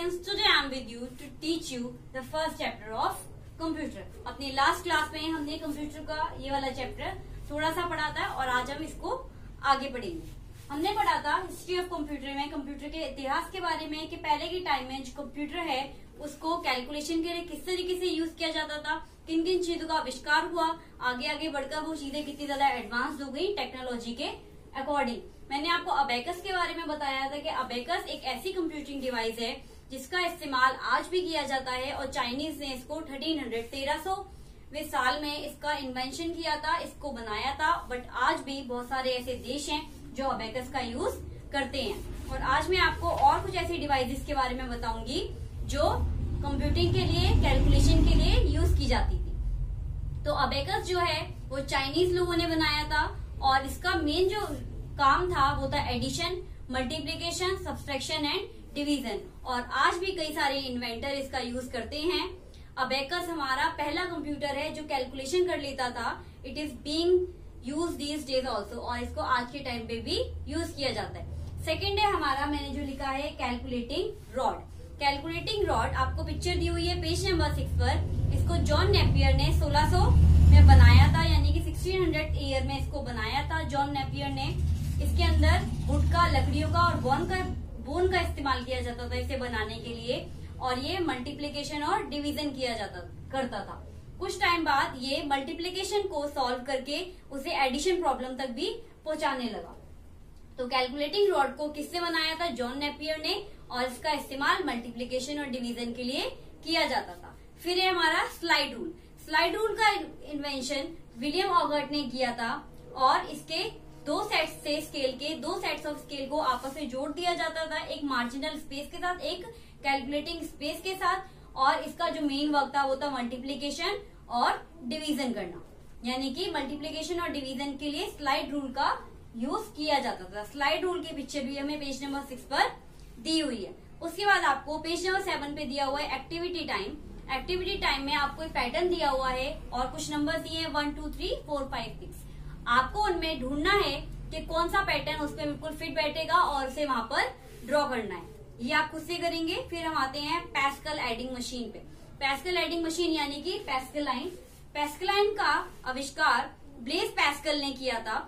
students, today I am with you to teach you the first chapter of computer. अपनी last class में हमने computer का ये वाला चैप्टर थोड़ा सा पढ़ा था और आज हम इसको आगे पढ़ेंगे। हमने पढ़ा था हिस्ट्री ऑफ कंप्यूटर में कंप्यूटर के इतिहास के बारे में कि पहले के टाइम में जो कंप्यूटर है उसको कैलकुलेशन के लिए किस तरीके से यूज किया जाता था, किन किन चीजों का आविष्कार हुआ, आगे आगे बढ़कर वो चीजें कितनी ज्यादा एडवांस हो गई टेक्नोलॉजी के अकॉर्डिंग। मैंने आपको अबेकस के बारे में बताया था कि अबेकस एक ऐसी कंप्यूटिंग डिवाइस है जिसका इस्तेमाल आज भी किया जाता है और चाइनीज ने इसको 1300 साल में इसका इन्वेंशन किया था, इसको बनाया था। बट आज भी बहुत सारे ऐसे देश हैं जो अबेकस का यूज करते हैं। और आज मैं आपको और कुछ ऐसी डिवाइसेस के बारे में बताऊंगी जो कंप्यूटिंग के लिए, कैलकुलेशन के लिए यूज की जाती थी। तो अबेकस जो है वो चाइनीज लोगों ने बनाया था और इसका मेन जो काम था वो था addition, multiplication, subtraction and division. और आज भी कई सारे इन्वेंटर इसका यूज करते हैं। अबेकस हमारा पहला कंप्यूटर है जो कैलकुलेशन कर लेता था। It is being use these days also, और इसको आज के टाइम पे भी यूज किया जाता है। सेकेंड है हमारा, मैंने जो लिखा है कैलकुलेटिंग रॉड। कैलकुलेटिंग रॉड आपको पिक्चर दी हुई है पेज नंबर 6 पर। इसको जॉन नेपियर ने 1600 में बनाया था, यानी कि 1600 ईयर में इसको बनाया था जॉन नेपियर ने। इसके अंदर वुड का, लकड़ियों का और बोन का इस्तेमाल किया जाता था इसे बनाने के लिए, और ये मल्टीप्लीकेशन और डिवीजन किया करता था। कुछ टाइम बाद ये मल्टीप्लीकेशन को सॉल्व करके उसे एडिशन प्रॉब्लम तक भी पहुंचाने लगा। तो कैलकुलेटिंग रॉड को किसने बनाया था? जॉन नेपियर ने, और इसका इस्तेमाल मल्टीप्लीकेशन और डिवीजन के लिए किया जाता था। फिर है हमारा स्लाइड रूल। स्लाइड रूल का इन्वेंशन विलियम ऑगर्ट ने किया था और इसके दो सेट्स ऑफ स्केल को आपस में जोड़ दिया जाता था, एक मार्जिनल स्पेस के साथ, एक कैलकुलेटिंग स्पेस के साथ। और इसका जो मेन वर्क था वो था मल्टीप्लीकेशन और डिवीजन करना, यानी कि मल्टीप्लीकेशन और डिवीजन के लिए स्लाइड रूल का यूज किया जाता था। स्लाइड रूल की पिक्चर भी हमें पेज नंबर 6 पर दी हुई है। उसके बाद आपको पेज नंबर 7 पे दिया हुआ है एक्टिविटी टाइम। एक्टिविटी टाइम में आपको एक पैटर्न दिया हुआ है और कुछ नंबर दिए हैं 1 2 3 4 5 6। आपको उनमें ढूंढना है कि कौन सा पैटर्न उस पर बिल्कुल फिट बैठेगा और उसे वहां पर ड्रॉ करना है। ये आप खुद से करेंगे। फिर हम आते हैं पैस्कल एडिंग मशीन पे। पैस्कल एडिंग मशीन यानी कि पैस्कलाइन। पैस्कलाइन का आविष्कार ब्लेज पैस्कल ने किया था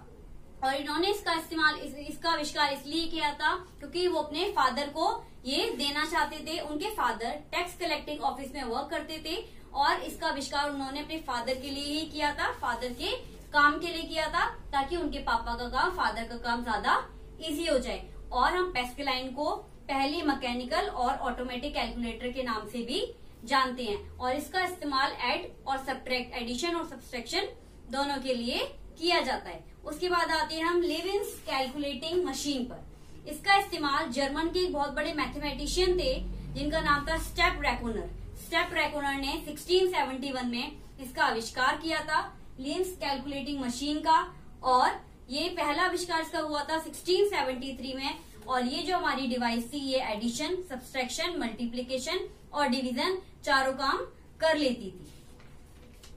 और इन्होंने इसका आविष्कार इसलिए किया था क्योंकि वो अपने फादर को ये देना चाहते थे। उनके फादर टैक्स कलेक्टिंग ऑफिस में वर्क करते थे और इसका आविष्कार उन्होंने अपने फादर के लिए ही किया था, फादर के काम के लिए किया था, ताकि उनके पापा का काम, फादर का काम ज्यादा इजी हो जाए। और हम पैस्कलाइन को पहली मैकेनिकल और ऑटोमेटिक कैलकुलेटर के नाम से भी जानते हैं और इसका इस्तेमाल ऐड और सब्ट्रैक्ट, एडिशन और सब्सट्रैक्शन दोनों के लिए किया जाता है। उसके बाद आते हैं हम लेविन्स कैलकुलेटिंग मशीन पर। इसका इस्तेमाल जर्मन के एक बहुत बड़े मैथमेटिशियन थे जिनका नाम था स्टेप रैकोनर। स्टेप रैकोनर ने 1671 में इसका आविष्कार किया था, लेविन्स कैलकुलेटिंग मशीन का। और ये पहला आविष्कार इसका हुआ था 1673 में। और ये जो हमारी डिवाइस थी ये एडिशन, सब्सट्रैक्शन, मल्टीप्लीकेशन और डिवीजन चारों काम कर लेती थी।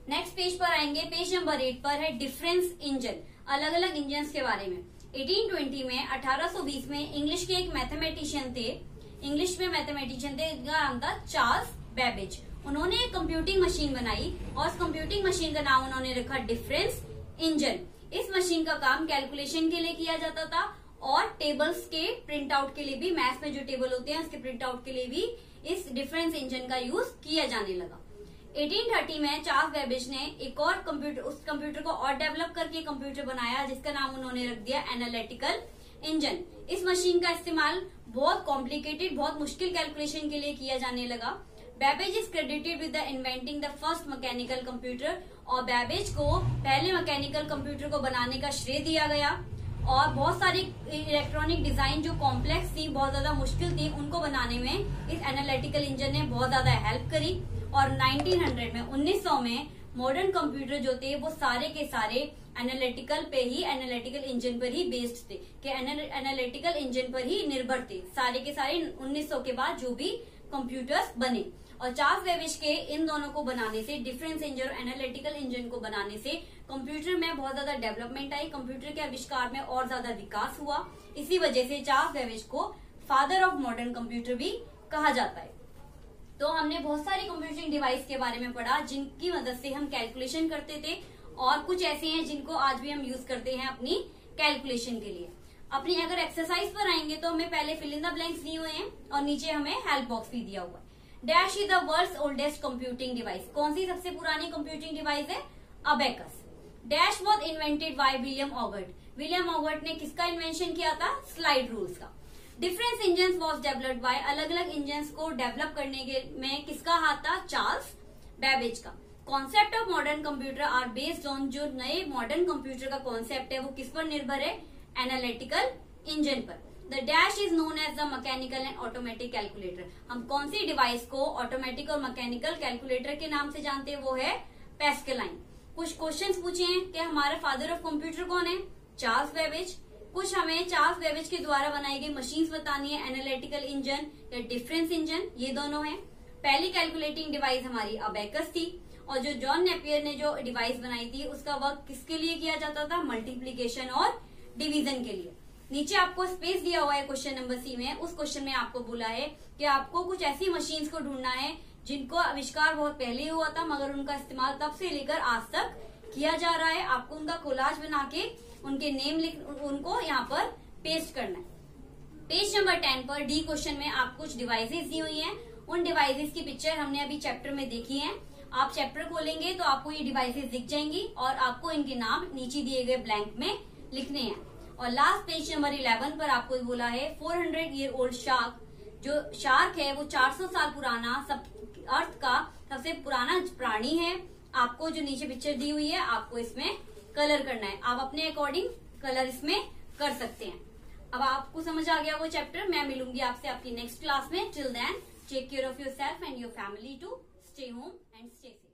नेक्स्ट पेज पर आएंगे, पेज नंबर 8 पर है डिफरेंस इंजन। अलग अलग इंजन के बारे में 1820 में 1820 में इंग्लिश के एक मैथमेटिशियन थे, जिनका नाम था चार्ल्स बेबेज। उन्होंने एक कंप्यूटिंग मशीन बनाई और उस कंप्यूटिंग मशीन का नाम उन्होंने रखा डिफरेंस इंजन। इस मशीन का काम कैलकुलेशन के लिए किया जाता था और टेबल्स के प्रिंट आउट के लिए भी, मैथ्स में जो टेबल होते हैं उसके प्रिंट आउट के लिए भी इस डिफरेंस इंजन का यूज किया जाने लगा। 1830 में चार्ल्स बेबेज ने एक और उस कंप्यूटर को और डेवलप करके कंप्यूटर बनाया जिसका नाम उन्होंने रख दिया एनालिटिकल इंजन। इस मशीन का इस्तेमाल बहुत कॉम्प्लिकेटेड, बहुत मुश्किल कैलकुलेशन के लिए किया जाने लगा। Babbage is credited with the inventing the first mechanical computer, और बेबेज को पहले मैकेनिकल कंप्यूटर को बनाने का श्रेय दिया गया। और बहुत सारी इलेक्ट्रॉनिक डिजाइन जो कॉम्प्लेक्स थी, बहुत ज्यादा मुश्किल थी, उनको बनाने में इस एनालिटिकल इंजन ने बहुत ज्यादा हेल्प करी। और 1900 में मॉडर्न कंप्यूटर जो थे वो सारे के सारे एनालिटिकल इंजन पर ही बेस्ड थे, कि एनालिटिकल इंजन पर ही निर्भर थे सारे के सारे 1900 के बाद जो भी कंप्यूटर्स बने। और चार्ल्स बेबेज के इन दोनों को बनाने से, डिफरेंस इंजन और एनालिटिकल इंजन को बनाने से कंप्यूटर में बहुत ज्यादा डेवलपमेंट आई, कंप्यूटर के आविष्कार में और ज्यादा विकास हुआ। इसी वजह से चार्ल्स बेबेज को फादर ऑफ मॉडर्न कंप्यूटर भी कहा जाता है। तो हमने बहुत सारी कंप्यूटिंग डिवाइस के बारे में पढ़ा जिनकी मदद से हम कैलकुलेशन करते थे, और कुछ ऐसे हैं जिनको आज भी हम यूज करते हैं अपनी कैलकुलेशन के लिए। अपनी अगर एक्सरसाइज पर आएंगे तो हमें पहले फिल इन द ब्लैंक्स दिए हुए हैं और नीचे हमें हेल्प बॉक्स भी दिया हुआ है। Dash is the world's oldest computing device. कौन सी सबसे पुरानी कंप्यूटिंग डिवाइस है? Abacus. Dash was invented by William Oughtred. William Oughtred ने किसका इन्वेंशन किया था? स्लाइड रूल्स का। Difference engine was developed by. अलग अलग इंजन को डेवलप करने के में किसका हाथ था? चार्ल्स बेबेज का। Concept of modern computer are based on. जो नए मॉडर्न कंप्यूटर का कॉन्सेप्ट है वो किस पर निर्भर है? एनालिटिकल इंजन पर। The dash is known as the mechanical and automatic calculator. हम कौन सी डिवाइस को ऑटोमेटिक और मैकेनिकल कैलकुलेटर के नाम से जानते हैं? वो है पैस्कलाइन। कुछ क्वेश्चंस पूछे हैं कि हमारा फादर ऑफ कंप्यूटर कौन है? Charles Babbage. कुछ हमें चार्ल्स बेबेज के द्वारा बनाई गई मशीन्स बतानी है, एनालिटिकल इंजन या डिफरेंस इंजन, ये दोनों हैं। पहली कैलकुलेटिंग डिवाइस हमारी अबेकस थी, और जो जॉन नेपियर ने जो डिवाइस बनाई थी उसका वर्क किसके लिए किया जाता था? मल्टीप्लीकेशन और डिवीजन के लिए। नीचे आपको स्पेस दिया हुआ है क्वेश्चन नंबर सी में। उस क्वेश्चन में आपको बोला है कि आपको कुछ ऐसी मशीन्स को ढूंढना है जिनको आविष्कार बहुत पहले हुआ था मगर उनका इस्तेमाल तब से लेकर आज तक किया जा रहा है। आपको उनका कोलाज बना के उनके नेम लिख उनको यहाँ पर पेस्ट करना है। पेज नंबर 10 पर डी क्वेश्चन में आपको कुछ डिवाइसेस दी हुई हैं। उन डिवाइसेस की पिक्चर हमने अभी चैप्टर में देखी है। आप चैप्टर खोलेंगे तो आपको ये डिवाइसेस दिख जाएंगी और आपको इनके नाम नीचे दिए गए ब्लैंक में लिखने हैं। और लास्ट पेज नंबर 11 पर आपको बोला है 400 ईयर ओल्ड शार्क। जो शार्क है वो 400 साल पुराना अर्थ का सबसे पुराना प्राणी है। आपको जो नीचे पिक्चर दी हुई है आपको इसमें कलर करना है। आप अपने अकॉर्डिंग कलर इसमें कर सकते हैं। अब आपको समझ आ गया वो चैप्टर। मैं मिलूंगी आपसे आपकी नेक्स्ट क्लास में। Till then take care of yourself and your family to stay home and stay safe.